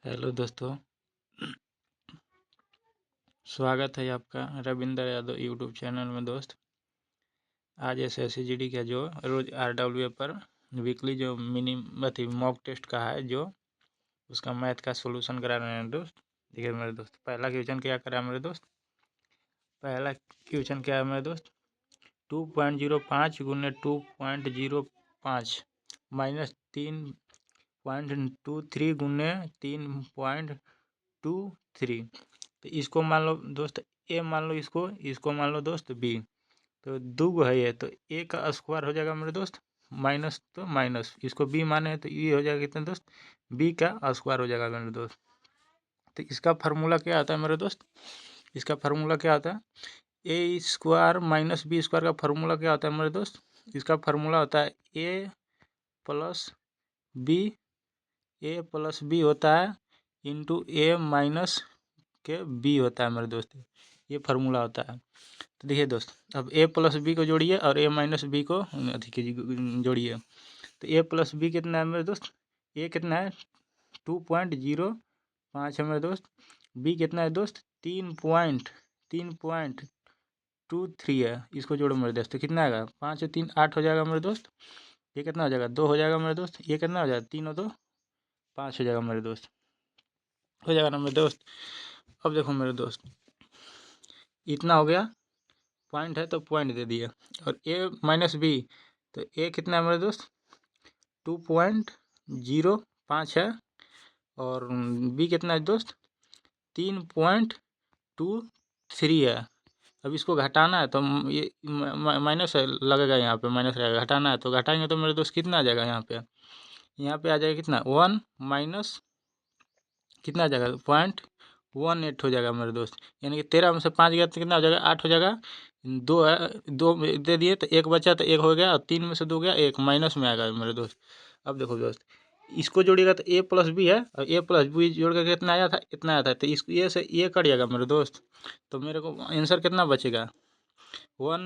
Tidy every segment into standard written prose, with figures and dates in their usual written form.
Hello दोस्तों, स्वागत है आपका रविंद्र यादव यूट्यूब चैनल में। दोस्त, आज SSCGD का जो रोज़ RWA पर वीकली जो मॉक टेस्ट का है, जो उसका मैथ का सॉल्यूशन करा रहे हैं दोस्त। देखिए मेरे दोस्त, पहला क्वेश्चन क्या करा मेरे दोस्त। पहला क्वेश्चन क्या है मेरे दोस्त, 2.05 गुने 2.05 माइनस 3.23 गुने 3.23। तो इसको मान लो दोस्त ए, मान लो इसको मान लो दोस्त बी। तो दो है ये, तो ए का स्क्वायर हो जाएगा मेरे दोस्त, माइनस तो माइनस, इसको बी माने तो ये हो जाएगा कितना दोस्त, बी का स्क्वायर हो जाएगा मेरे दोस्त। तो इसका फार्मूला क्या आता है मेरे दोस्त, इसका फार्मूला क्या आता है, ए स्क्वायर माइनस बी स्क्वायर का फार्मूला क्या होता है मेरे दोस्त। इसका फार्मूला होता है ए प्लस बी, ए प्लस बी होता है इंटू ए माइनस के बी होता है मेरे दोस्त। ये फार्मूला होता है। तो देखिए दोस्त, अब ए प्लस बी को जोड़िए और ए माइनस बी को जोड़िए। तो ए प्लस बी कितना है मेरे दोस्त, ए कितना है 2.05 है मेरे दोस्त। बी कितना है दोस्त 3.23 है। इसको जोड़ो मेरे दोस्त, तो कितना आएगा 5 और 3 8 हो जाएगा मेरे दोस्त। ये कितना हो जाएगा 2 हो जाएगा मेरे दोस्त। ये कितना हो जाएगा 3 और 2 5 हो जाएगा मेरे दोस्त, हो जाएगा ना मेरे दोस्त। अब देखो मेरे दोस्त, इतना हो गया, पॉइंट है तो पॉइंट दे दिए। और ए माइनस बी, तो ए कितना है मेरे दोस्त 2.05 है, और बी कितना है दोस्त 3.23 है। अब इसको घटाना है तो ये माइनस लगेगा, यहाँ पे माइनस रहेगा। घटाना है तो घटाएंगे तो मेरे दोस्त कितना आ जाएगा, यहाँ पे आ जाएगा कितना 1 माइनस कितना आ जाएगा 0.18 हो जाएगा मेरे दोस्त। यानी कि 13 में से 5 गया तो कितना हो जाएगा 8 हो जाएगा। दो है, दो दे दिए तो एक बचा, तो एक हो गया, और 3 में से 2 गया, एक माइनस में आएगा मेरे दोस्त। अब देखो दोस्त, इसको जोड़िएगा तो ए प्लस बी है, और ए प्लस बी जोड़ कर कितना आया था, इतना आया था। तो इस ये से ये कट जाएगा मेरे दोस्त। तो मेरे को आंसर कितना बचेगा 1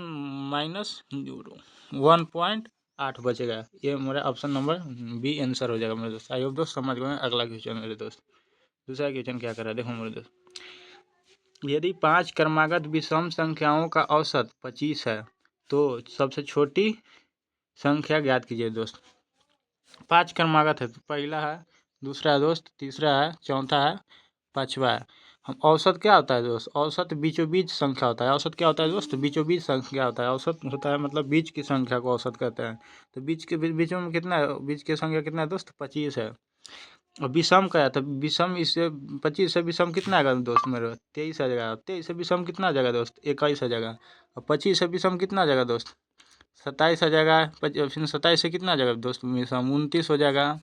माइनस 1.8 बचेगा। ये मेरा ऑप्शन नंबर बी आंसर हो जाएगा मेरे दोस्त। आई होप दोस्त समझ गए। अगला क्वेश्चन मेरे दोस्त, दूसरा क्वेश्चन क्या कर रहा है देखो मेरे दोस्त। यदि 5 क्रमागत विषम संख्याओं का औसत 25 है तो सबसे छोटी संख्या ज्ञात कीजिए दोस्त। 5 क्रमागत है, तो पहला है, दूसरा है दोस्त, तीसरा है, चौथा है, पांचवा है। हम औसत क्या होता है दोस्त, औसत बीचों बीच संख्या होता है। औसत क्या होता है दोस्त, बीचों बीच संख्या होता है। औसत होता है मतलब बीच की संख्या को औसत कहते हैं। तो बीच के बीचों में कितना है, बीच की संख्या कितना है दोस्त 25 है। और विषम का है, तो विषम इससे 25 से विषम कितना आएगा दोस्त मेरे 23 आ जाएगा। 23 से विषम कितना आ जाएगा दोस्त 21 आ जाएगा। और 25 से विषम कितना आ जाएगा दोस्त 27 आ जाएगा। फिर 27 से कितना आ जाएगा दोस्त विषम 29 हो जाएगा।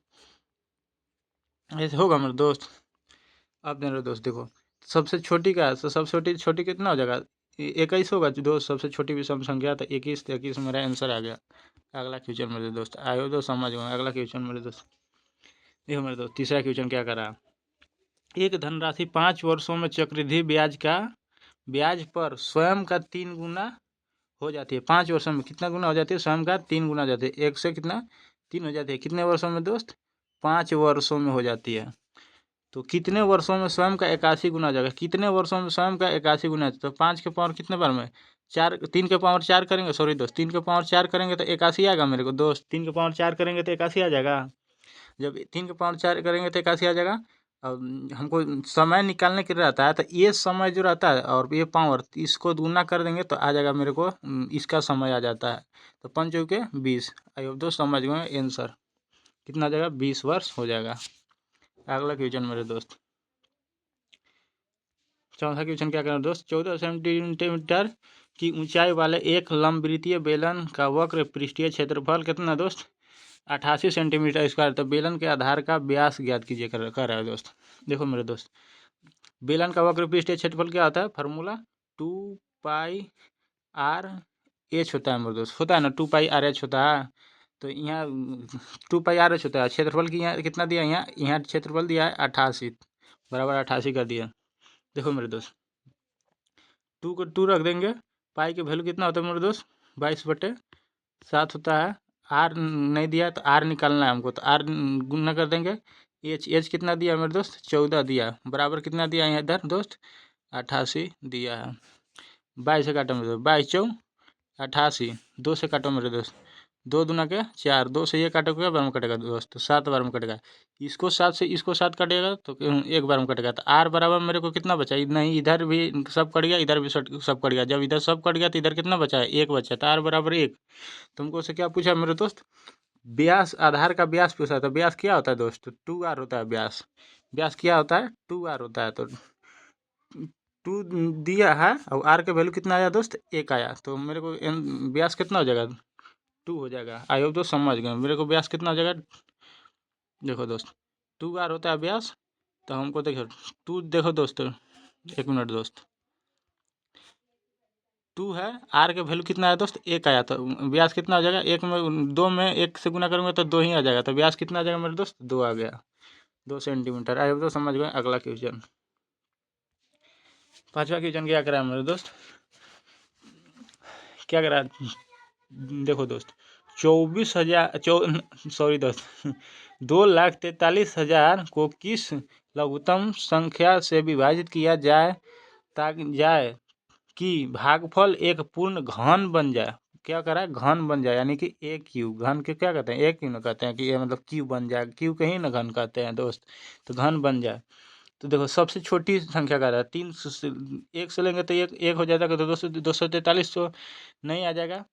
ऐसे होगा मेरे दोस्त। अब मेरे दोस्त देखो, सबसे छोटी का है, तो सबसे छोटी छोटी कितना हो जाएगा 21 होगा दोस्त। सबसे छोटी विषम संख्या तो 21, तो 21 मेरा आंसर आ गया। अगला क्वेश्चन मेरे दोस्त, आयो दोस्त समझ गए। अगला क्वेश्चन मेरे दोस्त, देखो मेरे दोस्त, तीसरा क्वेश्चन क्या करा। एक धनराशि 5 वर्षों में चक्रवृद्धि ब्याज पर स्वयं का 3 गुना हो जाती है। 5 वर्षों में कितना गुना हो जाती है, स्वयं का 3 गुना हो जाती है। एक से कितना 3 हो जाती है। कितने वर्षों में दोस्त 5 वर्षों में हो जाती है। तो कितने वर्षों में स्वयं का 81 गुना हो जाएगा। कितने वर्षों में स्वयं का 81 गुना, तो 5 के पावर कितने बार में 4, 3 के पावर 4 करेंगे, सॉरी दोस्त 3 के पावर 4 करेंगे तो 81 आएगा मेरे को दोस्त। 3 के पावर 4 करेंगे तो 81 आ जाएगा। जब 3 के पावर 4 करेंगे तो 81 आ जाएगा। अब हमको समय निकालने के लिए रहता है, तो ये समय जो रहता है और ये पावर, इसको गुना कर देंगे तो आ जाएगा मेरे को, इसका समय आ जाता है। तो 5 चौके 20। आई होप दोस्त समझ गए आंसर कितना आ जाएगा 20 वर्ष हो जाएगा। अगला क्वेश्चन मेरे दोस्त, चौथा क्वेश्चन क्या करना दोस्त। 14 सेंटीमीटर की ऊंचाई वाले एक लंबवृत्तीय बेलन का वक्र पृष्ठीय क्षेत्रफल कितना दोस्त 88 सेंटीमीटर स्क्वायर। तो बेलन के आधार का व्यास ज्ञात कीजिए कर रहा है दोस्त। देखो मेरे दोस्त, बेलन का वक्र पृष्ठीय क्षेत्रफल क्या होता है, फार्मूला 2πr/h होता है मेरे दोस्त। होता है ना 2πr/h होता है। तो यहाँ 2πr/h होता है। क्षेत्रफल की यहाँ कितना दिया, यहाँ क्षेत्रफल दिया है 88, बराबर 88 कर दिया। देखो मेरे दोस्त, 2 को 2 रख देंगे, पाई की वैल्यू कितना होता है मेरे दोस्त 22/7 होता है। आर नहीं दिया तो आर निकालना है हमको, तो आर गुना कर देंगे, एच कितना दिया मेरे दोस्त, 14 दिया, बराबर कितना दिया यहाँ इधर दोस्त, 88 दिया है। 22 से काटो मेरे दोस्त, 22 88, 2 से काटो मेरे दोस्त, 2 दूना के 4, 2 से ये काटो क्या बार में कटेगा दोस्त, 7 बार में कटेगा। इसको 7 से इसको 7 कटेगा तो एक बार में कटेगा, तो आर बराबर मेरे को कितना बचा, नहीं इधर भी सब कट गया, इधर भी सब कट गया, जब इधर सब कट गया तो इधर कितना बचा है, 1 बचा, तो आर बराबर 1। तुमको से क्या पूछा मेरे दोस्त, व्यास, आधार का व्यास पूछा, तो व्यास क्या होता है दोस्त, 2r होता है व्यास। व्यास क्या होता है, 2r होता है। तो 2 दिया है और आर का वैल्यू कितना आया दोस्त, 1 आया, तो मेरे को व्यास कितना हो जाएगा, 2 हो जाएगा। आई होप दोस्त समझ गए मेरे को व्यास कितना हो जाएगा। देखो दोस्त 2r होता है व्यास, तो हमको देखो 2, देखो दोस्त 1 मिनट दोस्त, 2 है, आर के वैल्यू कितना आया दोस्त, 1 आया, तो व्यास कितना हो जाएगा, 1 में 2 में 1 से गुना करूँगा तो 2 ही आ जाएगा, तो व्यास कितना आ जाएगा मेरे दोस्त, 2 आ गया, 2 सेंटीमीटर। आई होप दोस्त समझ गए। अगला क्वेश्चन, 5वां क्वेश्चन क्या करा है मेरे दोस्त, क्या करा, देखो दोस्त 24,000 सॉरी दोस्त 2,43,000 को किस लघुत्तम संख्या से विभाजित किया जाए ताकि जाए कि भागफल एक पूर्ण घन बन जाए। क्या करा है, घन बन जाए, यानी कि ए क्यू, घन के क्या कहते हैं, ए क्यू ना कहते हैं, कि ये मतलब क्यू बन जाए, क्यू के ही ना घन कहते हैं दोस्त, तो घन बन जाए। तो देखो सबसे छोटी संख्या का रहा है, 3 से 1 से लेंगे तो एक हो जाएगा, तो 243 तो नहीं आ जाएगा।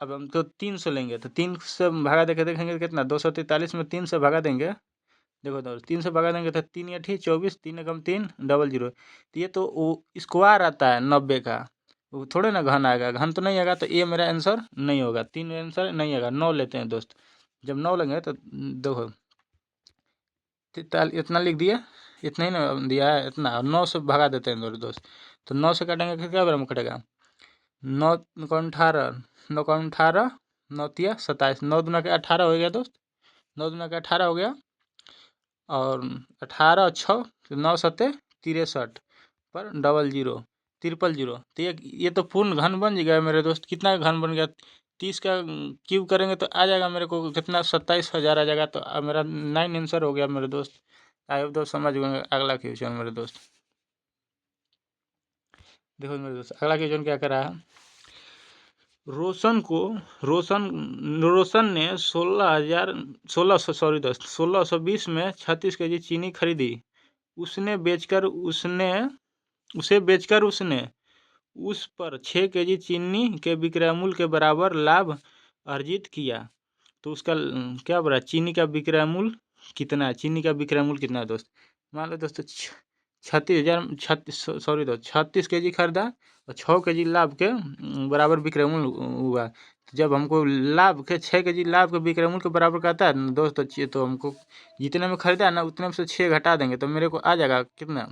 अब हम तो 3 से लेंगे, तो 3 से भागा देके देखेंगे कितना, 243 में 3 से भागा देंगे, देखो तो 3 से भगा देंगे तो 3 या 24, 3 एकम 3, 00, तो ये तो वो स्क्वायर आता है 90 का, वो थोड़े ना घन आएगा, घन तो नहीं आएगा, तो ये मेरा आंसर नहीं होगा, 3 आंसर नहीं आएगा। 9 लेते हैं दोस्त, जब 9 लेंगे तो देखो इतना लिख दिया, इतना ही ना दिया है, इतना 9 से भगा देते हैं दोस्त, तो 9 से काटेंगे फिर क्या बार में कटेगा, 9 को 18, 9 को 18, 9 तिया 27, 9 दूना के 18 हो गया दोस्त, 9 दूना के 18 हो गया, और 18 छः 9 सत्ते 63 पर 00 000, तो ये तो पूर्ण घन बन गया मेरे दोस्त। कितना का घन बन गया, 30 का क्यूब करेंगे तो आ जाएगा मेरे को कितना, 27,000 आ जाएगा, तो अब मेरा 9 आंसर हो गया मेरे दोस्त। आई होप दोस्त समझ गए। अगला क्वेश्चन मेरे दोस्त, देखो मेरे दोस्त अगला क्वेश्चन क्या कर रहा है, रोशन ने 1620 में 36 केजी चीनी खरीदी, उसे बेचकर उसने उस पर 6 केजी चीनी के विक्रय मूल्य के बराबर लाभ अर्जित किया। तो उसका क्या बोला, चीनी का विक्रय मूल्य कितना है, चीनी का विक्रय मूल्य कितना है दोस्त, मान लो दोस्तों 36 केजी खरीदा और 6 केजी लाभ के बराबर विक्रय मूल्य हुआ। तो जब हमको लाभ के 6 केजी लाभ के विक्रय मूल्य के बराबर कहता है ना दोस्त, तो हमको जितने में खरीदा ना उतने में से 6 घटा देंगे, तो मेरे को आ जाएगा कितना,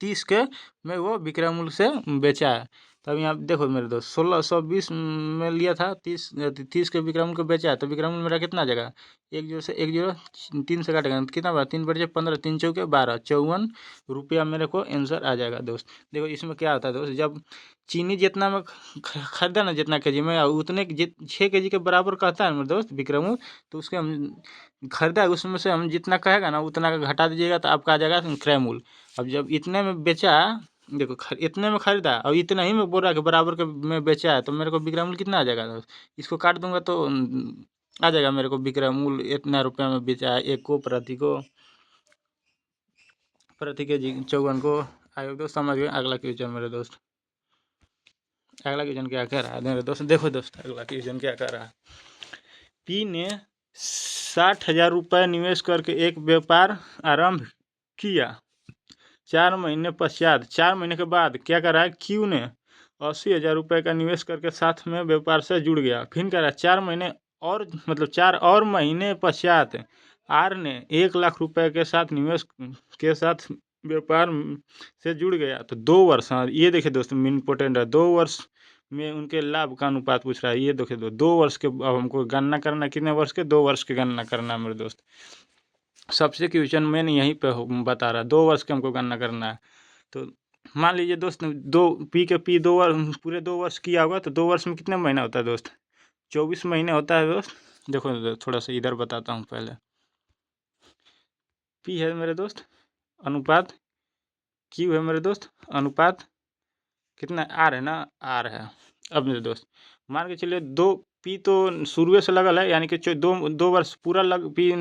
30 के में वो विक्रय मूल्य से बेचा है। तो अभी आप देखो मेरे दोस्त 1620 में लिया था, 30 के विक्रय मूल्य को बेचा है, तो विक्रय मूल्य मेरा कितना आ जाएगा, 1 0 से 1 0 3 से काटेगा तो कितना बड़ा, 3 बटे 15, 3 चौके 12, 54 रुपया मेरे को आंसर आ जाएगा दोस्त। देखो इसमें क्या होता है दोस्त, जब चीनी जितना में खरीदा ना, जितना के जी में उतने 6 के जी के बराबर कहता है मेरे दोस्त विक्रय मूल्य, तो उसके हम खरीदा है उसमें से हम जितना कहेगा ना उतना का घटा दीजिएगा, तो आपका आ जाएगा क्रय मूल्य। अब जब इतने में बेचा, देखो इतने में खरीदा और इतना ही में बोल रहा है कि बराबर के में बेचा है, तो मेरे को विक्रय मूल्य कितना आ जाएगा दोस्त, इसको काट दूंगा तो आ जाएगा मेरे को विक्रय मूल्य इतना रुपया में बेचा है, एक को प्रति के जी 54 को। आगे दोस्त समझ गए। अगला क्वेश्चन मेरे दोस्त, अगला क्वेश्चन क्या कह रहा है मेरे दोस्त, देखो दोस्त अगला क्वेश्चन क्या कह रहा है, पी ने 60,000 रुपये निवेश करके एक व्यापार आरंभ किया, 4 महीने पश्चात 4 महीने के बाद क्या कर रहा है, क्यू ने 80,000 रुपये का निवेश करके साथ में व्यापार से जुड़ गया। फिर कह रहा है 4 महीने और मतलब 4 और महीने पश्चात आर ने 1,00,000 रुपये के साथ निवेश के साथ व्यापार से जुड़ गया। तो 2 वर्ष, हाँ ये देखिए दोस्तों इम्पोर्टेंट है, 2 वर्ष में उनके लाभ का अनुपात पूछ रहा है। ये देखिए 2 वर्ष के, अब हमको गणना करना कितने वर्ष के, 2 वर्ष की गणना करना है मेरे दोस्त। सबसे क्वेश्चन मैंने यहीं पे बता रहा है, 2 वर्ष के हमको गणना करना है। तो मान लीजिए दोस्त पी 2 वर्ष पूरे 2 वर्ष किया होगा, तो 2 वर्ष में कितने महीना होता है दोस्त, 24 महीने होता है दोस्त। देखो थोड़ा सा इधर बताता हूँ पहले, P है मेरे दोस्त अनुपात, Q है मेरे दोस्त अनुपात, कितना R है ना, R है। अब मेरे दोस्त मान के चलिए 2P तो शुरू से लगल है, यानी कि 2 वर्ष पूरा P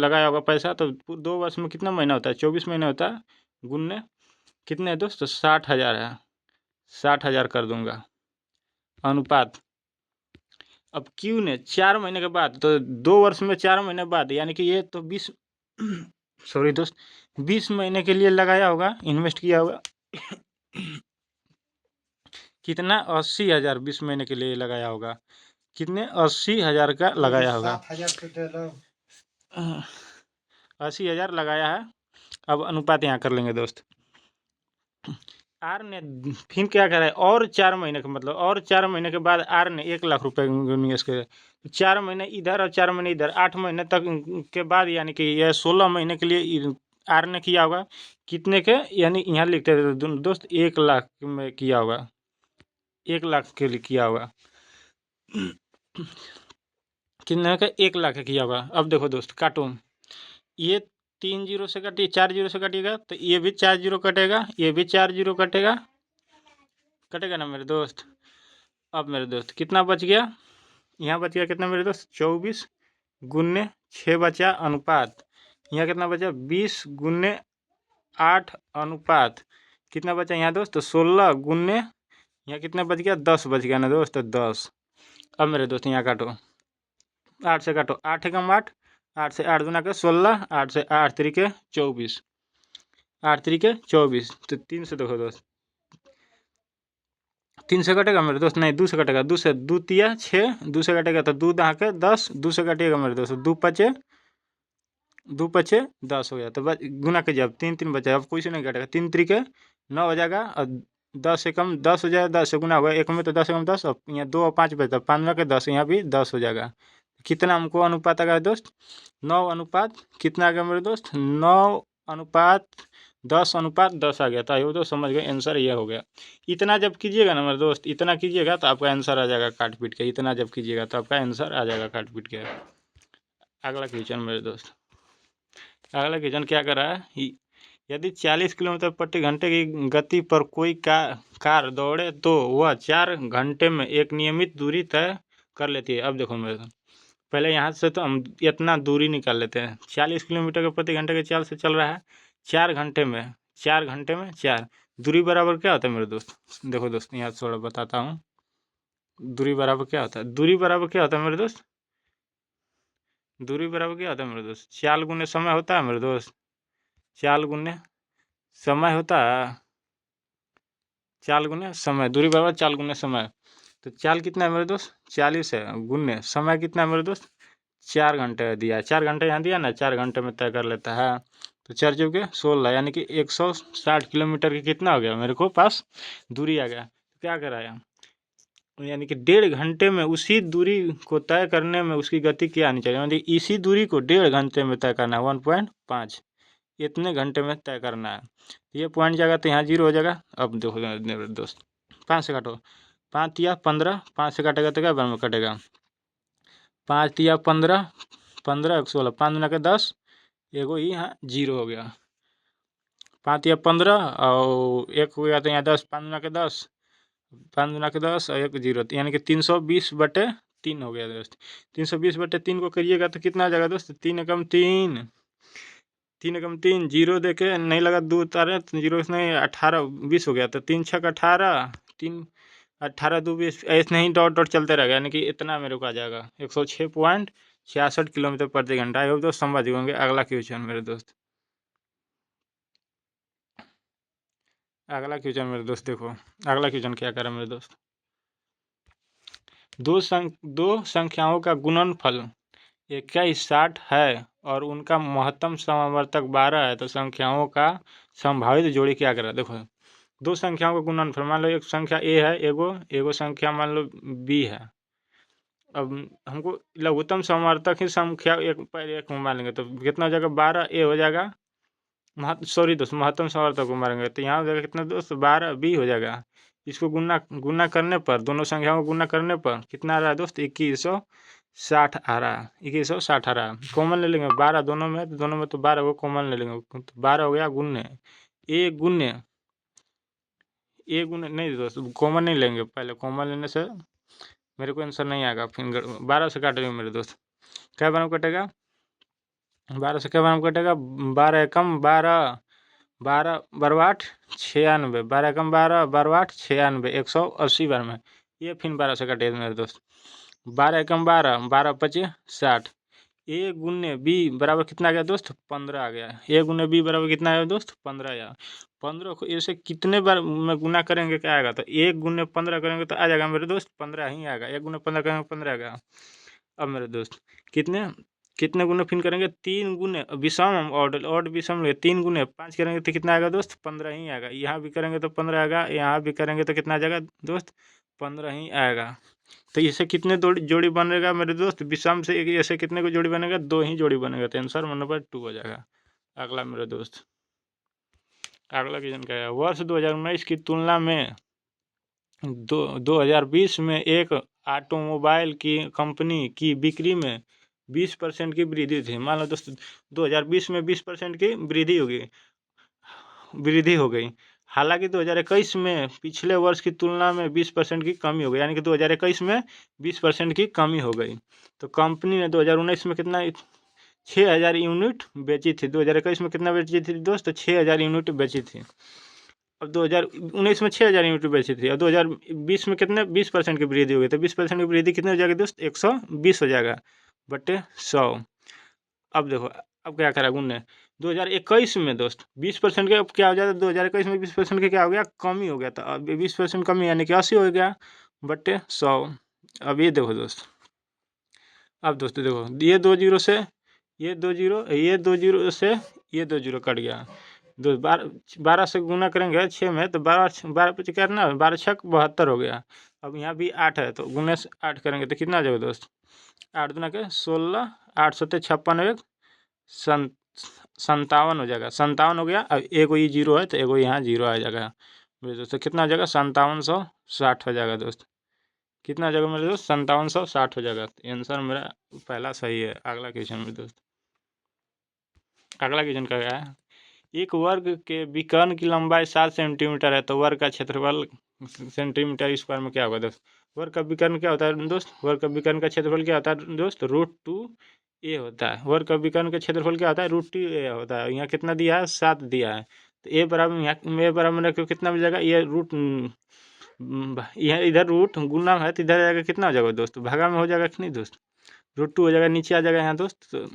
लगाया होगा पैसा, तो 2 वर्ष में कितना महीना होता है, 24 महीने होता है, गुन्ने कितने है दोस्त, 60,000 है, 60,000 कर दूंगा अनुपात। अब क्यू ने 4 महीने के बाद, तो 2 वर्ष में 4 महीने बाद, यानी कि ये तो 20 सॉरी दोस्त 20 महीने के लिए लगाया होगा, इन्वेस्ट किया होगा कितना, 80,000 20 महीने के लिए लगाया होगा, कितने, 80,000 का लगाया होगा, 80,000 लगाया है। अब अनुपात यहाँ कर लेंगे दोस्त, आर ने फिर क्या करा है, और 4 महीने का मतलब, और 4 महीने के बाद आर ने 1 लाख रुपए निवेश करे, 4 महीने इधर और 4 महीने इधर, 8 महीने तक के बाद, यानी कि यह 16 महीने के लिए आर ने किया होगा कितने के, यानी यहाँ लिखते थे दोस्त 1 लाख में किया होगा, 1 लाख के लिए किया होगा कितने का, 1 लाख का किया होगा। अब देखो दोस्त काटो, ये 3 जीरो से कटिए, 4 जीरो से कटिएगा, तो ये भी 4 जीरो कटेगा, ये भी 4 जीरो कटेगा, कटेगा ना मेरे दोस्त। अब मेरे दोस्त कितना बच गया, यहाँ बच गया कितना मेरे दोस्त, 24 गुन्ने 6 बचा अनुपात, यहाँ कितना बचा, 20 गुन्ने 8 अनुपात, कितना बचा यहाँ दोस्त, 16 गुन्ने, यहाँ कितना बच गया, 10 बच गया ना दोस्त, 10। अब मेरे दोस्त यहाँ काटो, 8 से काटो, 8 एकम 8, 8 से 8 दूना के 16, 8 से 8 तरीके 24, 8 तरीके 24, तो 3 से देखो दोस्त, 3 से कटेगा मेरे दोस्त, नहीं 2 से कटेगा, 2 से 2 तिया 6, 2 से कटेगा तो 2 दहा के 10, 2 से कटेगा मेरे दोस्त, 2 पचे 2 पचे 10 हो गया, तो गुना कीजिए, अब 3 3 बचा, अब कोई से नहीं कटेगा, 3 तरीके 9 हो जाएगा, और 10 से कम 10 हो जाएगा, 10 से गुना होगा, एक में तो 10 से कम 10, और यहाँ 2 और 5 बचता, 15 के 10, यहाँ भी 10 हो जाएगा, कितना हमको अनुपात आ गया दोस्त, 9 अनुपात कितना आ गया मेरे दोस्त, 9 अनुपात 10 अनुपात 10 आ गया था, ये तो समझ गए, आंसर ये हो गया। इतना जब कीजिएगा ना मेरे दोस्त, इतना कीजिएगा तो आपका आंसर आ जाएगा काट पीट के, इतना जब कीजिएगा तो आपका आंसर आ जाएगा काट पीट के। अगला क्वेश्चन मेरे दोस्त, अगला क्वेश्चन क्या कर रहा है, यदि 40 किलोमीटर प्रति घंटे की गति पर कोई कार दौड़े तो वह 4 घंटे में एक नियमित दूरी तय कर लेती है। अब देखो मेरे दोस्त, पहले यहाँ से तो हम इतना दूरी निकाल लेते हैं, 40 किलोमीटर के प्रति घंटे के चाल से चल रहा है, 4 घंटे में, 4 घंटे में 4, दूरी बराबर क्या होता है मेरे दोस्त, देखो दोस्त यहाँ थोड़ा बताता हूँ, दूरी बराबर क्या होता है, दूरी बराबर क्या होता है मेरे दोस्त, दूरी बराबर क्या होता है मेरे दोस्त, चाल गुने समय होता है मेरे दोस्त, चाल गुने समय होता है, चाल गुने समय, दूरी बराबर चाल गुने समय, तो चाल कितना है मेरे दोस्त, 40 है, गुने समय कितना है मेरे दोस्त, 4 घंटे दिया है, 4 घंटे यहाँ दिया ना, 4 घंटे में तय कर लेता है, तो 4 चौके 16, यानी कि 160 किलोमीटर की कितना हो गया मेरे को पास दूरी आ गया, क्या कराया, यानी कि 1.5 घंटे में उसी दूरी को तय करने में उसकी गति क्या आनी चाहिए, यानी इसी दूरी को 1.5 घंटे में तय करना है, 1.5 इतने घंटे में तय करना है, ये पॉइंट जाएगा तो यहाँ 0 हो जाएगा। अब देखो मेरे दोस्त, 5 से काटो, 5 या 15, 5 से काटेगा तो क्या बार में कटेगा, 5 या 15, 15 16, 5 दूना के 10, एगो ही यहाँ 0 हो गया, 5 या 15 और 1 हो गया, तो यहाँ 10, 5 दूना के 10, 5 दूना के 10 और 1 0, यानी कि 320/3 हो गया दोस्त, 320/3 को करिएगा तो कितना आ जाएगा दोस्त, 3 एकम 3, 3 एकम 3, 0 देके नहीं लगा, 2 उतारे तो 0 नहीं, 18 20 हो गया, तो 3 छक 18, 3 18 2 20, ऐसे नहीं डॉट डॉट चलते रहेगा, यानी कि इतना मेरे को आ जाएगा 106.66 किलोमीटर प्रति घंटा। आई होप दोस्त समझ गए होंगे। अगला क्वेश्चन मेरे दोस्त, अगला क्वेश्चन मेरे दोस्त देखो, अगला क्वेश्चन क्या करें मेरे दोस्त, दो संख्याओं का गुणनफल 21 60 है और उनका महत्तम समवर्तक 12 है, तो संख्याओं का संभावित जोड़ी क्या करें। देखो दो संख्याओं का गुणनफल, मान लो एक संख्या ए है, एगो संख्या मान लो बी है, अब हमको लघुत्तम समवर्तक ही संख्या एक मान लेंगे तो कितना हो जाएगा, 12 ए हो जाएगा, सॉरी दोस्त महत्तम समवर्तक को मारेंगे तो यहाँ हो जाएगा कितना दोस्त, 12 बी हो जाएगा। इसको गुना गुना करने पर, दोनों संख्याओं को गुना करने पर कितना आ रहा है दोस्त, 21 60 आ रहा, 2160 आ रहा। कॉमन ले लेंगे, 12 दोनों में है तो दोनों में तो 12 को कॉमन ले लेंगे, तो 12 हो गया गुन्ने ए गुन्ने ए गुन्ने, नहीं दोस्त कॉमन नहीं लेंगे, पहले कॉमन लेने से मेरे को आंसर नहीं आएगा, फिर 12 से काट रही मेरे दोस्त। क्या बराबर कटेगा, 12 से क्या बराबर कटेगा, 12 एकम 12, 12 बरवाट 96, 12 एकम 12 बरवाट 96, 180 बार में ये फिर 12 से कटेगा मेरे दोस्त। 12 एकम 12, 12 पचे 60, ए गुन्ने बी बराबर कितना आ गया दोस्त, 15 आ गया। ए गुन्ने बी बराबर कितना आया दोस्त, 15 आया। 15 को ऐसे कितने बार में गुना करेंगे क्या आएगा, तो 1 गुने 15 करेंगे तो आ जाएगा मेरे दोस्त 15 ही आएगा। 1 गुने 15 करेंगे 15 आएगा। अब मेरे दोस्त कितने कितने गुने फिर करेंगे, 3 गुने विषम ऑड विषम ले 3 गुने 5 करेंगे तो कितना आएगा दोस्त, 15 ही आएगा। यहाँ भी करेंगे तो 15 आएगा, यहाँ भी करेंगे तो कितना आ जाएगा दोस्त, 15 ही आएगा। तो इससे कितने जोड़ी बनेगा मेरे दोस्त, विषम से ऐसे कितने को जोड़ी बनेगा, 2 ही जोड़ी बनेगा, तो आंसर नंबर 2 हो जाएगा। अगला मेरे दोस्त, अगला क्वेश्चन क्या है, वर्ष 2019 की तुलना में 2020 में एक ऑटोमोबाइल की कंपनी की बिक्री में 20% की वृद्धि थी। मान लो दोस्त 2020 में 20% की वृद्धि हो गई। हालांकि 2021 में पिछले वर्ष की तुलना में 20% की कमी हो गई, यानी कि 2021 में 20% की कमी हो गई। तो कंपनी ने 2019 में कितना 6000 यूनिट बेची थी। 2021 में कितना बेची थी दोस्त, 6000 यूनिट बेची थी। अब 2019 में 6000 यूनिट बेची थी, और 2020 में कितने 20% की वृद्धि हो गई। तो 20% की वृद्धि कितने हो जाएगी दोस्त, 120 हो जाएगा बटे 100। अब देखो, अब क्या करा गुण ने 2021 में दोस्त 20% के, अब क्या हो जाता है 2021 में 20% के क्या हो गया, कमी हो गया। तो अब 20% कमी यानी कि 80 हो गया बटे 100। अब ये देखो दोस्त, अब दोस्तों देखो ये 2 जीरो से ये 2 जीरो, ये 2 जीरो से ये 2 जीरो कट गया। 12 से गुना करेंगे 6 में, तो 12 12 पे करना 12 छक 72 हो गया। अब यहाँ भी 8 है, तो गुने से 8 करेंगे तो कितना आ जाएगा दोस्त, 8 दुना के 16, 8 सत्ते 56, एक 57 हो जाएगा, 57 हो गया। अब एगो ये जीरो है तो एगो यहाँ जीरो आ जाएगा मेरे दोस्तों, कितना हो जाएगा 5760 हो जाएगा दोस्त। कितना हो जाएगा मेरे दोस्त, 5760 हो जाएगा। आंसर मेरा पहला सही है। अगला क्वेश्चन मेरे दोस्त, अगला क्वेश्चन क्या है, एक वर्ग के विकर्ण की लंबाई 7 सेंटीमीटर है, तो वर्ग का क्षेत्रफल सेंटीमीटर स्क्वायर में क्या होगा दोस्त। वर्ग का विकर्ण क्या होता है दोस्त, वर्ग का विकर्ण का क्षेत्रफल क्या होता है दोस्त, √2a होता है। वर्ग का विकर्ण का क्षेत्रफल क्या होता है, √2a होता है। यहाँ कितना दिया है, 7 दिया है, तो a बराबर यहाँ a बराबर रखो कितना मिल जाएगा, ये यह इधर रूट गुना है तो इधर जाएगा कितना हो जाएगा दोस्त, भागा में हो जाएगा कि नहीं दोस्त, √2 हो जाएगा, नीचे आ जाएगा यहाँ दोस्त। तो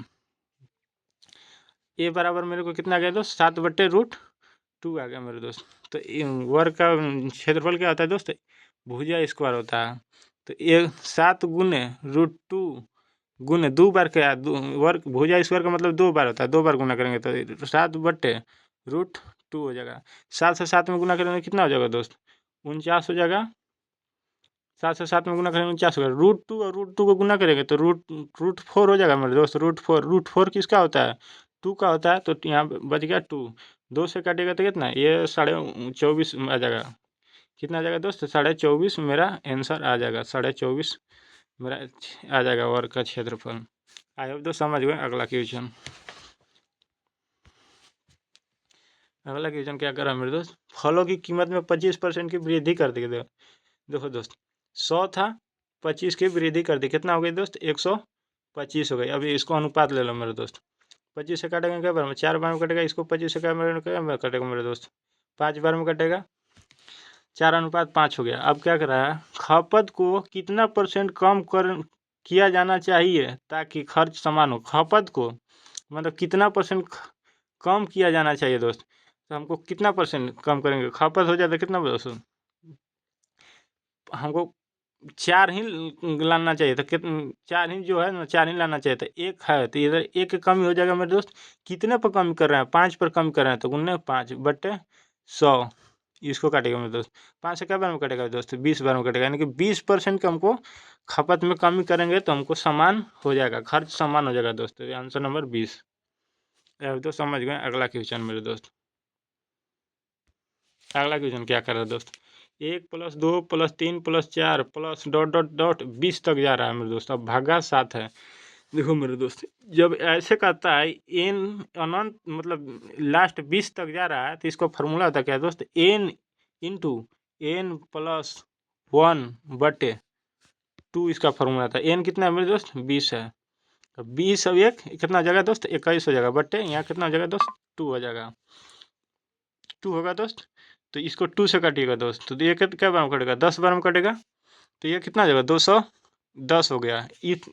ए बराबर मेरे को कितना आ गया दोस्त, 7/√2 आ गया मेरे दोस्त। तो वर्ग का क्षेत्रफल क्या होता है दोस्त, भुजा स्क्वायर होता है। तो ये 7 गुने √2 गुने 2 बार क्या, वर्ग भुजा स्क्वायर का मतलब 2 बार होता है, 2 बार गुना करेंगे तो 7/√2 हो जाएगा। 7 से 7 में गुना करेंगे कितना हो जाएगा दोस्त, 49 हो जाएगा। 7 से 7 में गुना करेंगे 49 होगा। √2 और √2 को गुना करेंगे तो √4 हो जाएगा मेरे दोस्त। √4 किसका होता है, 2 का होता है। तो यहाँ बच गया 2, 2 से काटेगा तो कितना, ये 24.5 आ जाएगा। कितना आ जाएगा दोस्त, 24.5 मेरा आंसर आ जाएगा। 24.5 मेरा आ जाएगा वर्ग का क्षेत्रफल। आई होप दोस्त समझ गए। अगला क्वेश्चन, अगला क्वेश्चन क्या करा मेरे दोस्त, फलों की कीमत में 25% की वृद्धि कर दी। देखो दोस्त 100 था, 25 की वृद्धि कर दी, कितना हो गई दोस्त, 125 हो गई। अभी इसको अनुपात ले लो मेरे दोस्त, 25 से काटेगा क्या बार में, 4 बार में कटेगा। इसको 25 से क्या बार कटेगा मेरे दोस्त, 5 बार में कटेगा। 4:5 हो गया। अब क्या कर रहा है, खपत को कितना % कम कर किया जाना चाहिए ताकि खर्च समान हो। खपत को मतलब कितना % कम किया जाना चाहिए दोस्त, तो हमको कितना % कम करेंगे, खपत हो जाता कितना दोस्त, हमको 4 ही लाना चाहिए था। कितना 4 ही जो है ना, 4 ही लाना चाहिए था। 1 है तो इधर 1 की कमी हो जाएगा मेरे दोस्त। कितने पर कमी कर रहे हैं, 5 पर कमी कर रहे हैं, तो गुने 5/100 इसको काटेगा मेरे दोस्त। 5 से क्या बार में कटेगा दोस्त, 20 बार में कटेगा, यानी कि 20% का हमको खपत में कमी करेंगे तो हमको समान हो जाएगा, खर्च समान हो जाएगा दोस्त। आंसर नंबर 20 तो समझ गए। अगला क्वेश्चन मेरे दोस्त, अगला क्वेश्चन क्या कर रहा है दोस्त, 1 + 2 + 3 + 4 प्लस डॉट डॉट डॉट 20 तक जा रहा है मेरे दोस्त। अब भागा 7 है। देखो मेरे दोस्त, जब ऐसे करता है एन अनंत मतलब लास्ट 20 तक जा रहा है तो इसका फॉर्मूला होता है क्या दोस्त, एन इंटू एन प्लस 1/2 इसका फॉर्मूला था। एन कितना है मेरे दोस्त, 20 है। तो 20 अब एक कितना हो जाएगा दोस्त, 21 हो जाएगा, बट्टे यहाँ कितना हो जाएगा दोस्त, 2 हो जाएगा, 2 होगा दोस्त। तो इसको 2 से काटिएगा दोस्त, तो ये क्या बार में कटेगा, 10 बार में कटेगा। तो ये कितना हो जाएगा, 210 हो गया।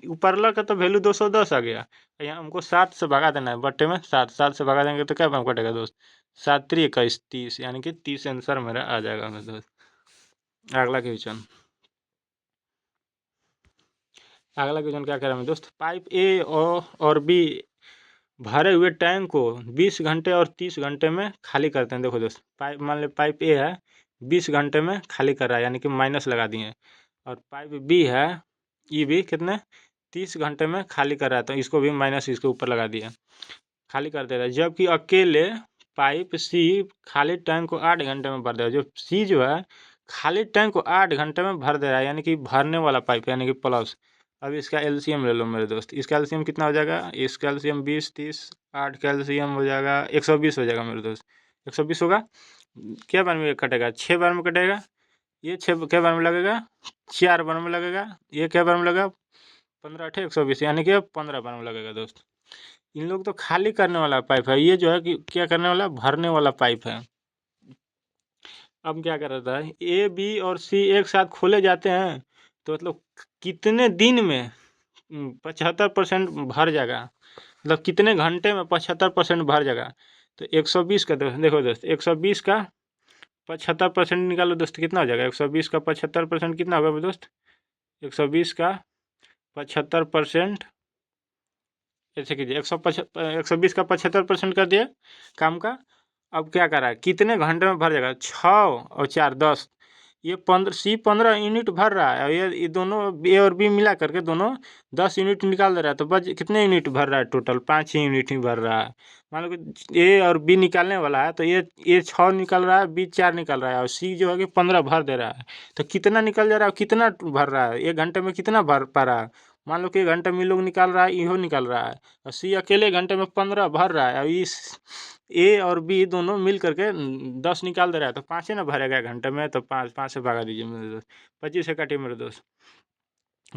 ऊपरला का तो वैल्यू 210 आ गया। यहाँ हमको 7 से भगा देना है, बट्टे में 7, 7 से भगा देंगे तो क्या बार में कटेगा दोस्त, 7 3 21 30, यानी कि 30 आंसर मेरा आ जाएगा मेरे दोस्त। अगला क्वेश्चन, अगला क्वेश्चन क्या कह रहा है मेरे दोस्त, पाइप ए और बी भरे हुए टैंक को 20 घंटे और 30 घंटे में खाली करते हैं। देखो दोस्त, पाइप मान लो पाइप ए है 20 घंटे में खाली कर रहा है, यानी कि माइनस लगा दिए। और पाइप बी है, ये भी कितने 30 घंटे में खाली कर रहा है, तो इसको भी माइनस इसके ऊपर लगा दिया, खाली कर दे रहा है। जबकि अकेले पाइप सी खाली टैंक को 8 घंटे में भर दे रहा है। जो सी जो है खाली टैंक को 8 घंटे में भर दे रहा है, यानी कि भरने वाला पाइप, यानी कि प्लस। अब इसका एलसीएम ले लो मेरे दोस्त, इसका एलसीएम कितना हो जाएगा, इसका एलसीएम 20 30 8 का एलसीएम हो जाएगा 120 हो जाएगा मेरे दोस्त। 120 होगा, क्या बार में कटेगा, 6 बार में कटेगा। ये 6 क्या बार में लगेगा, 4 बार में लगेगा। ये क्या बार में लगेगा, 15 8 120, यानी कि 15 बार में लगेगा दोस्त। इन लोग तो खाली करने वाला पाइप है, ये जो है कि क्या करने वाला, भरने वाला पाइप है। अब क्या कर रहा था, ए बी और सी एक साथ खोले जाते हैं तो मतलब कितने दिन में 75% भर जाएगा, मतलब कितने घंटे में 75% भर जाएगा। तो 120 का दोस्त, देखो दोस्त 120 का 75% निकालो दोस्त, कितना हो जाएगा, 120 का 75% कितना होगा दोस्त, 120 का 75%, ऐसे कीजिए 120 का 75% कर दिया काम का। अब क्या कर रहा है, कितने घंटे में भर जाएगा, 6 और 4 10, ये 15 यूनिट भर रहा है। और ये दोनों ए और बी मिला करके दोनों 10 यूनिट निकाल दे रहा है, तो बच कितने यूनिट भर रहा है, टोटल 5 ही यूनिट ही भर रहा है। मान लो कि ए और बी निकालने वाला है, तो ये 6 निकल रहा है, बी 4 निकल रहा है, और सी जो है कि 15 भर दे रहा है। तो कितना निकल जा रहा है, कितना भर रहा है, 1 घंटे में कितना भर पा रहा है। मान लो कि 1 घंटे में लोग निकाल रहा है, इहो निकल रहा है, और सी अकेले घंटे में 15 भर रहा है। और इस ए और बी दोनों मिल करके 10 निकाल दे रहा है, तो 5 ही ना भरेगा 1 घंटे में। तो 5 से भगा दीजिए मेरे दोस्त, 25 से काटिए मेरे दोस्त,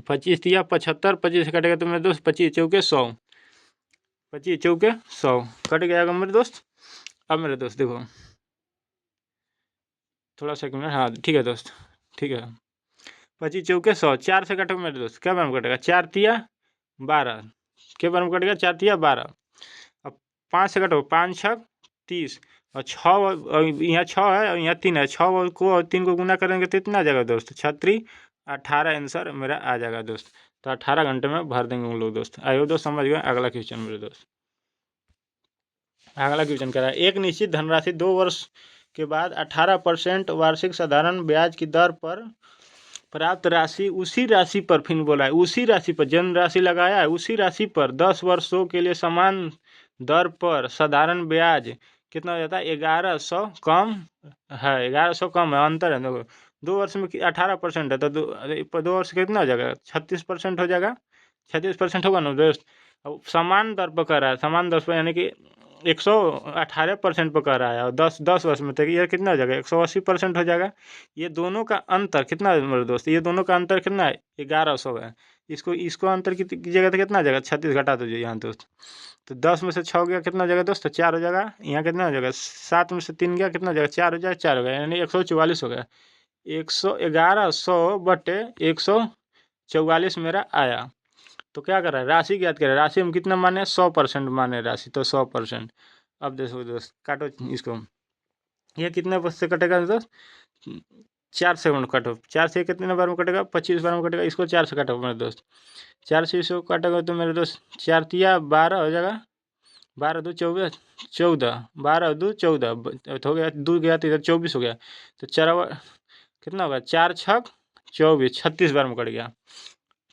25 दिया 75, 25 से कटेगा तो मेरे दोस्त 25 चौके 100, 25 चौके 100 कट गया मेरे दोस्त। अब मेरे दोस्त देखो, थोड़ा सा मिनट, हाँ ठीक है दोस्त, ठीक है। 25 चौके 100, 4 से कटोगे मेरे दोस्त, क्या बार में कटेगा, 4 तिया 12, क्या बार में कटेगा, 4 तिया 12। अब 5 से कटो, 5 6 30, और 6 यहाँ 6 है और यहाँ 3 है, 6 को और 3 को गुना करेंगे तो इतना आ जाएगा दोस्त, 36 18 आंसर मेरा आ जाएगा दोस्त। तो 18 घंटे में भर देंगे उन लोग दोस्त। आई हो दोस्त समझ गए। अगला क्वेश्चन मेरे दोस्त, अगला क्वेश्चन कह रहा है, एक निश्चित धनराशि 2 वर्ष के बाद 18% वार्षिक साधारण ब्याज की दर पर प्राप्त राशि उसी राशि पर, फिर बोला है उसी राशि पर, जन्म राशि लगाया है उसी राशि पर 10 वर्षों के लिए समान दर पर साधारण ब्याज कितना हो जाता है, 1100 कम है, 1100 कम है, अंतर है देखो। 2 वर्ष में 18% है, तो 2 वर्ष कितना हो जाएगा, 36% हो जाएगा, 36% होगा ना दोस्त। अब समान दर पर कर रहा है, समान दर पर यानी कि 118% पर कर रहा है, और 10 वर्ष में, तो ये कितना हो जाएगा, 180% हो जाएगा। ये दोनों का अंतर कितना है मेरे दोस्त, ये दोनों का अंतर कितना है, 1100 है। इसको इसको अंतर कीजिएगा तो कितना हो जाएगा, 36 घटा दीजिए यहाँ दोस्त। तो 10 में से 6 गया, कितना हो जाएगा दोस्त, तो 4 हो जाएगा। यहाँ कितना हो जाएगा, 7 में से 3 गया, कितना हो जाएगा, 4 हो जाएगा, 4 हो गया, यानी 144 हो गया। 1144 मेरा आया। तो क्या कर रहा है, राशि ज्ञात कर रहा है, राशि हम कितना माने, 100% माने राशि, तो 100%। अब देखो दोस्त, काटो इसको, ये कितने बस से कटेगा दोस्त, 4 से काटो, 4 से कितने बार में कटेगा, 25 बार में कटेगा। इसको 4 से काटो मेरे दोस्त, 4 से इसको काटेगा तो मेरे दोस्त 4 तिया 12 हो जाएगा, 12 2 14, 14 12 2 14 हो गया, 2 गया तो इधर 24 हो गया। तो 4 कितना होगा, 4 छक 24, 36 बार में कट गया,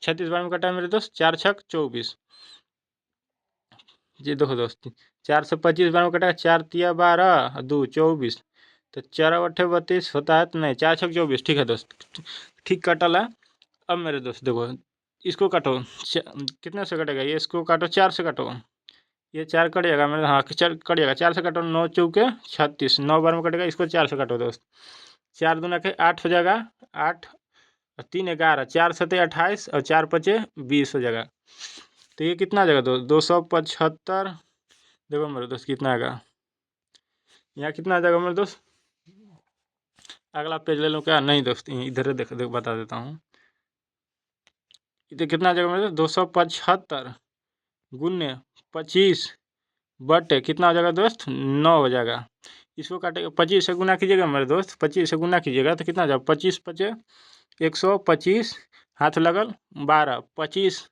36 बार में कटा है मेरे दोस्त, 4 छक 24। जी देखो दोस्त, 4 से 25 बार में कटा, 4 तिया 12 2 24, तो 4/8 होता है, तो नहीं, 4×6 = 24। ठीक है दोस्त, ठीक कटल है। अब मेरे दोस्त देखो, इसको काटो, कितने से कटेगा ये, इसको काटो 4 से काटो, ये 4 कट जाएगा मेरे, हाँ 4 कट जाएगा, 4 से काटो, 9×4 = 36, 9 बार में कटेगा, इसको 4 से काटो दोस्त, 4 दूना के 8 हो जाएगा, 8 और 3 11, 4×7 = 28 और 4×5 = 20 हो जाएगा। तो ये कितना आ जाएगा दोस्त, 275। देखो मेरे दोस्त कितना आएगा, यहाँ कितना आ जाएगा मेरे दोस्त। अगला पेज ले लो क्या, नहीं दोस्त इधर देख देख बता देता हूँ। इधर कितना आ जाएगा मेरे दोस्त, 275 गुने 25 बटे कितना हो जाएगा दोस्त, 9 हो जाएगा। इसको काटेगा, 25 से गुना कीजिएगा मेरे दोस्त, 25 से गुना कीजिएगा तो कितना आ जाएगा, 25×5 = 125, हाथ लगल 12, 25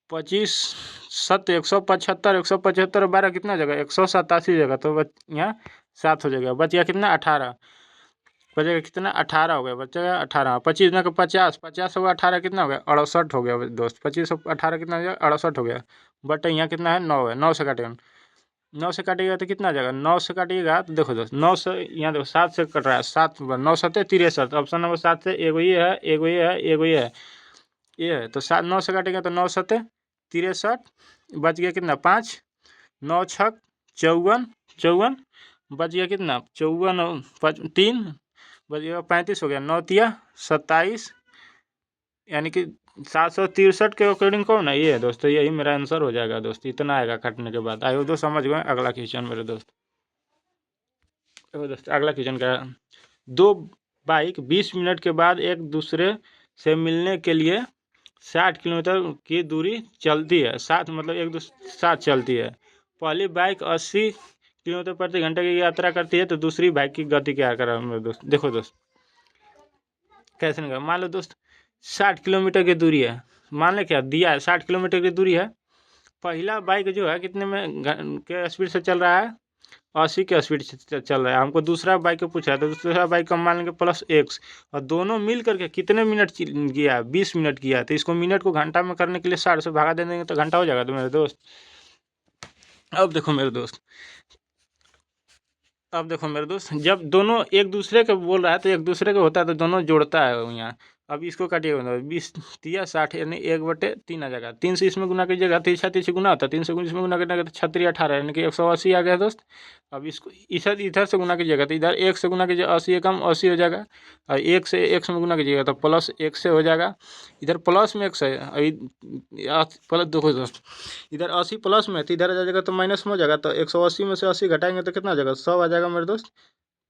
25 7 175, 175 और 12 कितना हो जाएगा, 187 हो जाएगा। तो यहाँ 7 हो जाएगा, बच गया कितना, 18, बचेगा कितना, 18 हो गया, बचेगा 18, 25 में 50, 50 होगा 18 कितना हो गया, 68 हो गया दोस्त, 25 और 18 कितना हो गया, 68 हो गया। बट यहाँ कितना है, 9 है, 9 से काटेगा, 9 से काटिएगा तो कितना आ जाएगा, 9 से काटिएगा तो देखो दोस्त, 9 से यहाँ देखो 7 से कट रहा है, 7 9×7 = 63, ऑप्शन नंबर 7 से एगो ये है, एगो ये है, एगो ये है तो 7 9 से काटेंगे तो 9×7 = 63, बच गया कितना, 5, 9×6 = 54, 54 बच गया कितना, 54 और 3 बच गया 35 हो गया, 9×3 = 27, यानी कि 763 के अकॉर्डिंग कौन ना, ये है दोस्तों, यही मेरा आंसर हो जाएगा दोस्त, इतना आएगा काटने के बाद। आयो दोस्त समझ गए। अगला क्वेश्चन मेरे दोस्त, देखो दोस्त अगला क्वेश्चन क्या है, 2 बाइक 20 मिनट के बाद एक दूसरे से मिलने के लिए 60 किलोमीटर की दूरी चलती है, साथ मतलब एक दूसरे साथ चलती है। पहली बाइक 80 किलोमीटर प्रति घंटे की यात्रा करती है, तो दूसरी बाइक की गति क्या करा मेरे दोस्त। देखो दोस्त कैसे निकाल, मान लो दोस्त 60 किलोमीटर की दूरी है, मान ले क्या दिया है, 60 किलोमीटर की दूरी है। पहला बाइक जो है कितने में के स्पीड से चल रहा है, 80 के स्पीड से चल रहा है। हमको दूसरा बाइक को पूछा है, तो दूसरा बाइक का मान लेंगे +x, और दोनों मिल करके कितने मिनट किया, 20 मिनट किया। तो इसको मिनट को घंटा में करने के लिए 60 से भागा दे देंगे तो घंटा हो जाएगा। तो मेरे दोस्त अब देखो मेरे दोस्त, अब देखो मेरे दोस्त, जब दोनों एक दूसरे के बोल रहा है तो एक दूसरे का होता है तो दोनों जोड़ता है यहाँ। अब इसको काटिएगा, 20×3 = 60, यानी 1/3 आ जाएगा। 3 से इसमें गुना कीजिएगा, 3×6 = 30 गुना होता है, 3 से इसमें गुना करने का 36×18 यानी कि 180 आ गया दोस्त। अब इसको इधर इधर से गुना कीजिएगा तो इधर 1 से गुना कीजिए, 80 एकम 80 हो जाएगा, और 1 से 1 में गुना कीजिएगा तो +1 से हो जाएगा। इधर प्लस में 1 से प्लस, देखो दोस्त इधर 80 प्लस में, तो इधर आ जाएगा तो माइनस में हो जाएगा। तो 180 में से 80 घटाएंगे तो कितना आ जाएगा, 100 आ जाएगा मेरे दोस्त।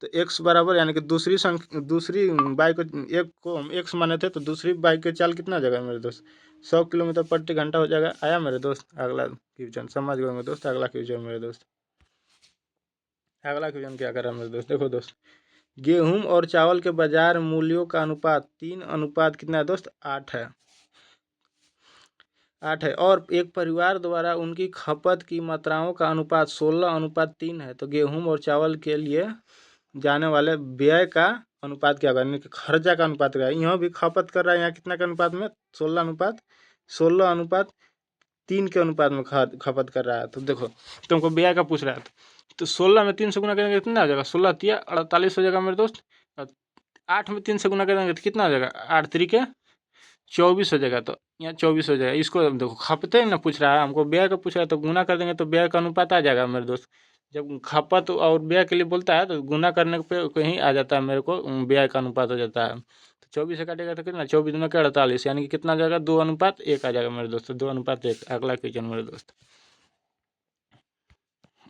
तो x बराबर, यानी कि दूसरी बाइक को, एक को हम x माने थे, तो दूसरी बाइक के चाल कितना आ जाएगा मेरे दोस्त, 100 किलोमीटर प्रति घंटा हो जाएगा। आया मेरे दोस्त। अगला क्वेश्चन समझ गए मेरे दोस्त। अगला क्वेश्चन मेरे दोस्त, अगला क्वेश्चन क्या कर रहा है मेरे दोस्त। देखो दोस्त, गेहूं और चावल के बाजार मूल्यों का अनुपात 3 अनुपात कितना है दोस्त, 8 है, 8 है। और एक परिवार द्वारा उनकी खपत की मात्राओं का अनुपात 16:3 है। तो गेहूं और चावल के लिए जाने वाले व्यय का अनुपात क्या होगा, यानी कि खर्चा का अनुपात क्या है। यहाँ भी खपत कर रहा है, यहाँ कितना के अनुपात में, 16:3 के अनुपात में खपत कर रहा है। तो देखो तुमको व्यय का पूछ रहा है, तो 16 में 3 से गुना करेंगे कितना आ जाएगा, 16×3 = 48 हो जाएगा मेरे दोस्त। 8 में 3 से गुना करेंगे तो कितना हो जाएगा, 8×3 = 24 हो जाएगा। तो यहाँ 24 हो जाएगा। इसको देखो खपते ना पूछ रहा है, हमको व्यय का पूछ रहा है, तो गुना कर देंगे तो व्यय का अनुपात आ जाएगा मेरे दोस्त। जब खपत और व्यय के लिए बोलता है तो गुना करने पे कहीं आ जाता है, मेरे को व्यय का अनुपात हो जाता है। तो 24 से काटेगा तो कितना, 24 में 48, यानी कि कितना आ जाएगा, 2:1 आ जाएगा मेरे दोस्त, 2:1। अगला क्वेश्चन मेरे दोस्त,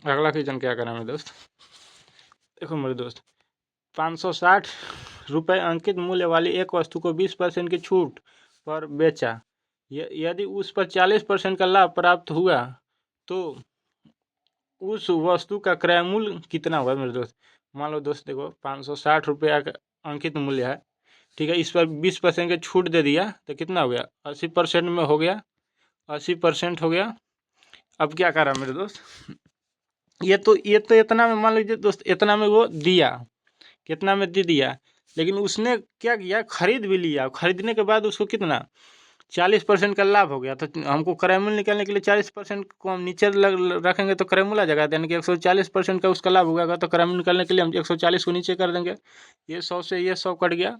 अगला क्वेश्चन क्या करना है मेरे दोस्त। देखो मेरे दोस्त, 560 रुपये अंकित मूल्य वाली एक वस्तु को 20% की छूट पर बेचा, यदि उस पर 40% का लाभ प्राप्त हुआ तो उस वस्तु का क्रय मूल्य कितना हुआ मेरे दोस्त। मान लो दोस्त देखो 560 रुपया का अंकित मूल्य है, ठीक है, इस पर 20% की छूट दे दिया तो कितना हो गया, 80% में हो गया, 80% हो गया। अब क्या करा मेरे दोस्त, ये तो इतना में, मान लीजिए दोस्त इतना में वो दिया, कितना में दे दिया, लेकिन उसने क्या किया, खरीद भी लिया। खरीदने के बाद उसको कितना 40% का लाभ हो गया, तो हमको क्रयमूल्य निकालने के लिए 40% को हम नीचे रखेंगे तो क्रयमूल्य आ जाएगा, यानी कि 140% का उसका लाभ होगा, तो क्रयमूल्य निकालने के लिए हम 140 को नीचे कर देंगे। ये 100 से ये 100 कट गया।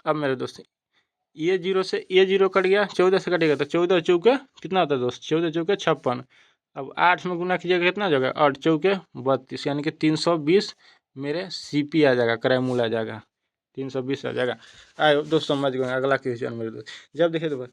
अब मेरे दोस्त ये 0 से ये 0 कट गया, 14 से कटेगा तो 14 चौके कितना होता है दोस्त, 14 चौके 56। अब 8 में गुना कीजिएगा कितना हो जाएगा, 8 चौके 32, यानी कि 320 मेरे सीपी आ जाएगा, क्रयमूल्य आ जाएगा 320 आ जाएगा। आए दोस्त समझ गए। अगला क्वेश्चन मेरे दोस्त, जब देखिए तो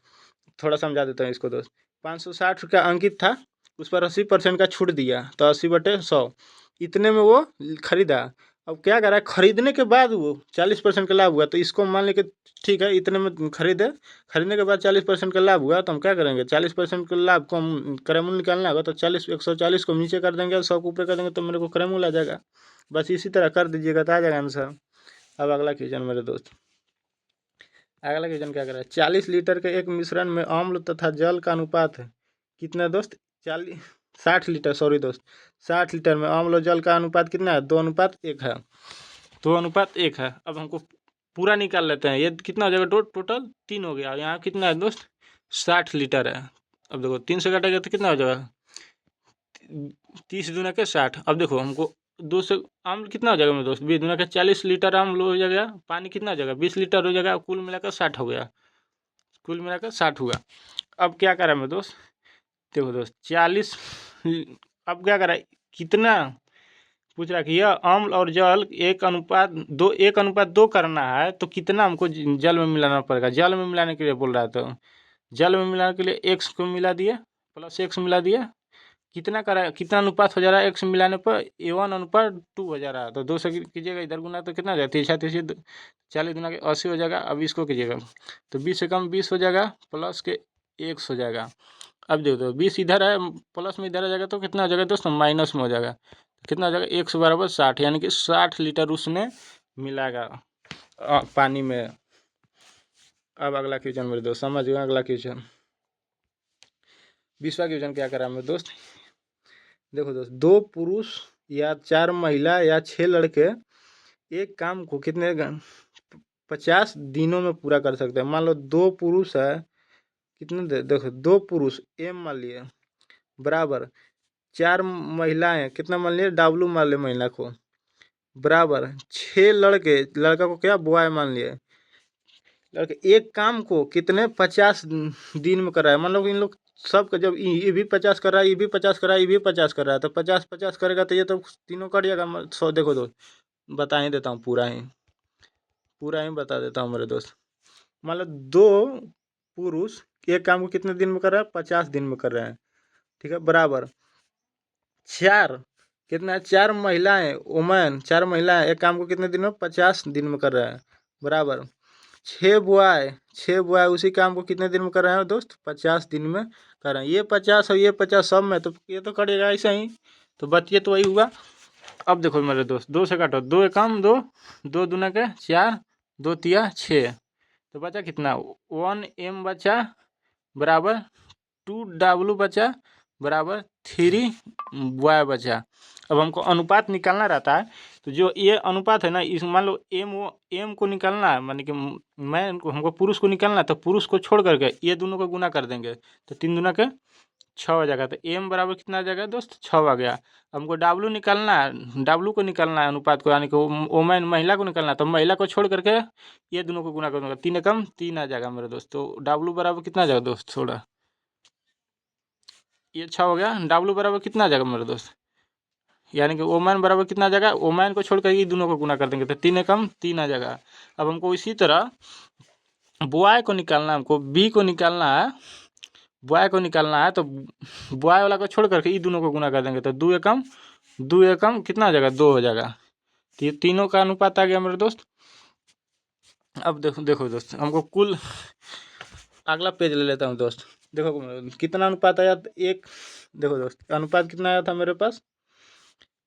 थोड़ा समझा देता हूँ इसको दोस्त। 560 का अंकित था, उस पर 80% का छूट दिया, तो 80/100 इतने में वो खरीदा। अब क्या कर रहा है, खरीदने के बाद वो 40% का लाभ हुआ, तो इसको मान लेके ठीक है इतने में खरीदे, खरीदने के बाद 40% का लाभ हुआ, तो हम क्या करेंगे, 40% के लाभ को हम क्रयमूल्य निकालना होगा, तो 140 को नीचे कर देंगे, 100 को ऊपर कर देंगे, तो मेरे को क्रयमूल्य आ जाएगा। बस इसी तरह कर दीजिएगा तो आ जाएगा आंसर। अब अगला क्वेश्चन मेरे दोस्त, अगला क्वेश्चन क्या कर रहा है, 40 लीटर के एक मिश्रण में अम्ल तथा जल का अनुपात है कितना दोस्त, 60 लीटर, सॉरी दोस्त, 60 लीटर में अम्ल और जल का अनुपात कितना है, 2:1 है, 2:1 है। अब हमको पूरा निकाल लेते हैं, ये कितना हो जाएगा, टोटल 3 हो गया, यहाँ कितना है दोस्त, 60 लीटर है। अब देखो 3 से काटेगा तो कितना हो जाएगा, 30 दूना के 60। अब देखो हमको 2 से अम्ल कितना हो जाएगा मेरे दोस्त, 20 दूना के 40 लीटर अम्ल हो जाएगा, पानी कितना हो जाएगा, 20 लीटर हो जाएगा, कुल मिलाकर 60 हो गया, कुल मिलाकर 60 हुआ। अब क्या करा मेरे दोस्त, देखो दोस्त 40, अब क्या करा, कितना पूछ रहा है कि यह अम्ल और जल 1:2 करना है, तो कितना हमको जल में मिलाना पड़ेगा, जल में मिलाने के लिए बोल रहा है, तो जल में मिलाने के लिए x को मिला दिए, प्लस x मिला दिए, कितना करा, कितना अनुपात हो जा रहा है, x मिलाने पर A1:2 हो जा रहा है, तो 2 से कीजिएगा इधर गुना तो कितना हो जाएगा, 3×3 40 गुना के 80 हो जाएगा। अब इसको कीजिएगा तो 20 से कम 20 हो जाएगा, प्लस के x हो जाएगा। अब देखो तो 20 इधर है, प्लस में इधर आ जाएगा, तो कितना हो जाएगा दोस्तों, माइनस में हो जाएगा, कितना हो जाएगा, 100 = 60, यानी कि 60 लीटर उसने मिलाएगा पानी में। अब अगला क्वेश्चन मेरे दोस्त समझ गए। अगला क्वेश्चन 20वां क्वेश्चन क्या करा मेरे दोस्त, देखो दोस्त, 2 पुरुष या 4 महिला या 6 लड़के एक काम को कितने 50 दिनों में पूरा कर सकते हैं। मान लो 2 पुरुष है, कितने देखो 2 पुरुष M मान लिए, बराबर 4 महिलाएं, कितना मान लिए, W मान लिए महिला को, बराबर 6 लड़के, लड़का को क्या बॉय मान लिए, लड़के एक काम को कितने 50 दिन में कर रहा है। मान लो कि इन लोग सबका जब ये भी 50 कर रहा है, ये भी 50 कर रहा है, ये भी 50 कर रहा है, तो 50-50 करेगा तो ये तो तीनों कट जाएगा। 100 देखो दोस्त, बता ही देता हूँ, पूरा ही बता देता हूँ मेरे दोस्त। मान लो 2 पुरुष एक काम को कितने दिन में कर रहा है, 50 दिन में कर रहे हैं, ठीक है, बराबर 4 कितना है, 4 महिलाएं, वुमेन 4 महिलाएं एक काम को कितने दिन में, 50 दिन में कर रहे हैं, बराबर 6 बॉय उसी काम को कितने दिन में कर रहे हैं दोस्त, 50 दिन में कर रहे हैं। ये 50 और ये 50 सब में, तो ये तो कटेगा ऐसा ही, तो बचिए तो वही हुआ। अब देखो मेरे दोस्त 2 से काटो, 2 एकम 2, 2 दूना के 4, 2 तिया 6, तो बचा कितना, 1M बचा, बराबर 2W बचा, बराबर 3Y बचा। अब हमको अनुपात निकालना रहता है, तो जो ये अनुपात है ना, इस मान लो एम को निकालना है, माने कि हमको पुरुष को निकालना है, तो पुरुष को छोड़ करके ये दोनों को गुना कर देंगे, तो 3 दूना के 6 हो जाएगा, तो M बराबर कितना आ जाएगा दोस्त, 6 आ गया। हमको W निकालना है, W को निकालना है अनुपात को, यानी कि वोमेन महिला को निकालना है, तो महिला को छोड़ करके ये दोनों को गुना कर दूंगा, 3 एकम 3 आ जाएगा मेरे दोस्त। तो W बराबर कितना आ जाएगा दोस्त, थोड़ा ये 6 हो गया, W बराबर कितना आ जाएगा मेरे दोस्त, यानी कि वोमैन बराबर कितना आ जाएगा, वोमैन को छोड़कर ये दोनों को गुना कर देंगे, तो 3 एकम 3 आ जाएगा। अब हमको इसी तरह बॉय को निकालना है, हमको बी को निकालना है, बॉय को निकालना है, तो बॉय वाला को छोड़ करके ये दोनों को गुना कर देंगे, तो 2 एकम कितना आ जाएगा, 2 हो जाएगा। तो ये तीनों का अनुपात आ गया मेरे दोस्त। अब देखो दोस्त, हमको कुल अगला पेज ले लेता हूँ दोस्त। देखो कितना अनुपात आया, एक देखो दोस्त अनुपात कितना आया था मेरे पास,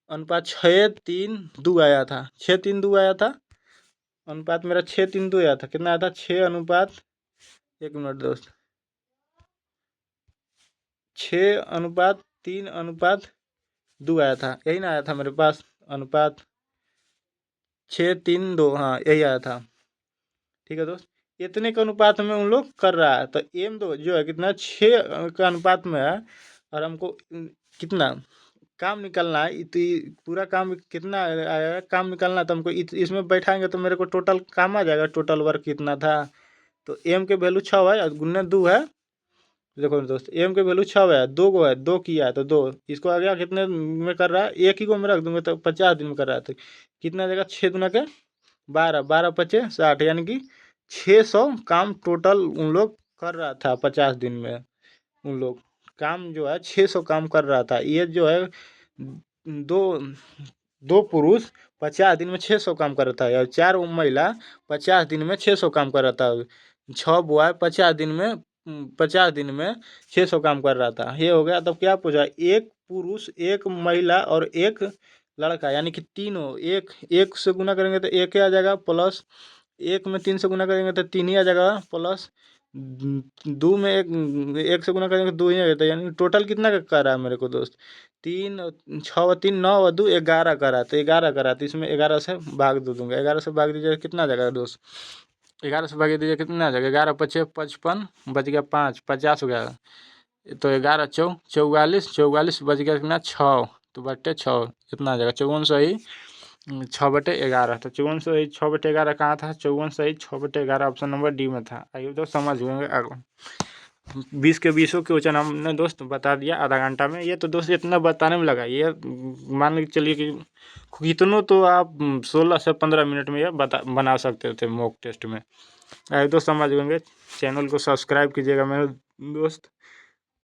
अनुपात 6:3:2 आया था, 6:3:2 आया था, अनुपात मेरा 6:3:2 आया था, कितना आया था, 6 एक मिनट दोस्त, 6:3:2 आया था, यही ना आया था मेरे पास, अनुपात 6:3:2, हाँ यही आया था, ठीक है दोस्त। इतने के अनुपात में उन लोग कर रहा है। तो एम तो जो है कितना 6 का अनुपात में है, और हमको कितना काम निकलना है। पूरा काम कितना आएगा काम निकलना है, तो हमको इसमें बैठाएंगे तो मेरे को टोटल काम आ जाएगा। टोटल वर्क कितना था, तो एम के वैल्यू 6 है और गुना 2 है। देखो दोस्त, एम के वैल्यू 6 है, 2 को है, 2 किया है तो 2, इसको आ गया कितने में कर रहा है, एक ही को मैं रख दूंगा तो 50 दिन में कर रहा है। तो कितना आ जाएगा, 6 दूना के 12, 12 पचे 60, यानी कि 600 काम टोटल उन लोग कर रहा था 50 दिन में। उन लोग काम जो है 600 काम कर रहा था। ये जो है दो दो पुरुष 50 दिन में 600 काम कर रहा था, और 4 महिला 50 दिन में 600 काम कर रहा था। 6 बॉय 50 दिन में 600 काम कर रहा था। ये हो गया। तब क्या पूछा, एक पुरुष, एक महिला और एक लड़का, यानी कि तीनों एक एक से गुना करेंगे तो एक ही आ जाएगा, प्लस एक में 3 से गुना करेंगे तो 3 ही आ जाएगा, प्लस 2 में एक से गुना करेंगे तो 2 ही आ जाता है। यानी टोटल कितना का कर रहा है मेरे को दोस्त, 3 6 3 9 और 2 11 का रहा। तो 11 का रहा, तो इसमें 11 से भाग दे दूंगा। 11 से भाग दीजिएगा कितना आ जाएगा दोस्त, 11 से भाग दीजिए कितना आ जाएगा, 11 पचे 55, बच गया 5, 50 हो गया। तो 11 44, 44 बच गया कितना 6, तो बटे 6 कितना आ जाएगा 54 6/11। तो 54 6/11 कहाँ था, 54 6/11 ऑप्शन नंबर डी में था। आइए दोस्त समझ गए। 20 के 20 क्वेश्चन हमने दोस्त बता दिया आधा घंटा में। ये तो दोस्त इतना बताने में लगा, ये मान के चलिए कि कितनों तो आप 16 से 15 मिनट में ये बना सकते थे मॉक टेस्ट में। आइए दोस्त समझ गए। चैनल को सब्सक्राइब कीजिएगा मेरे दोस्त।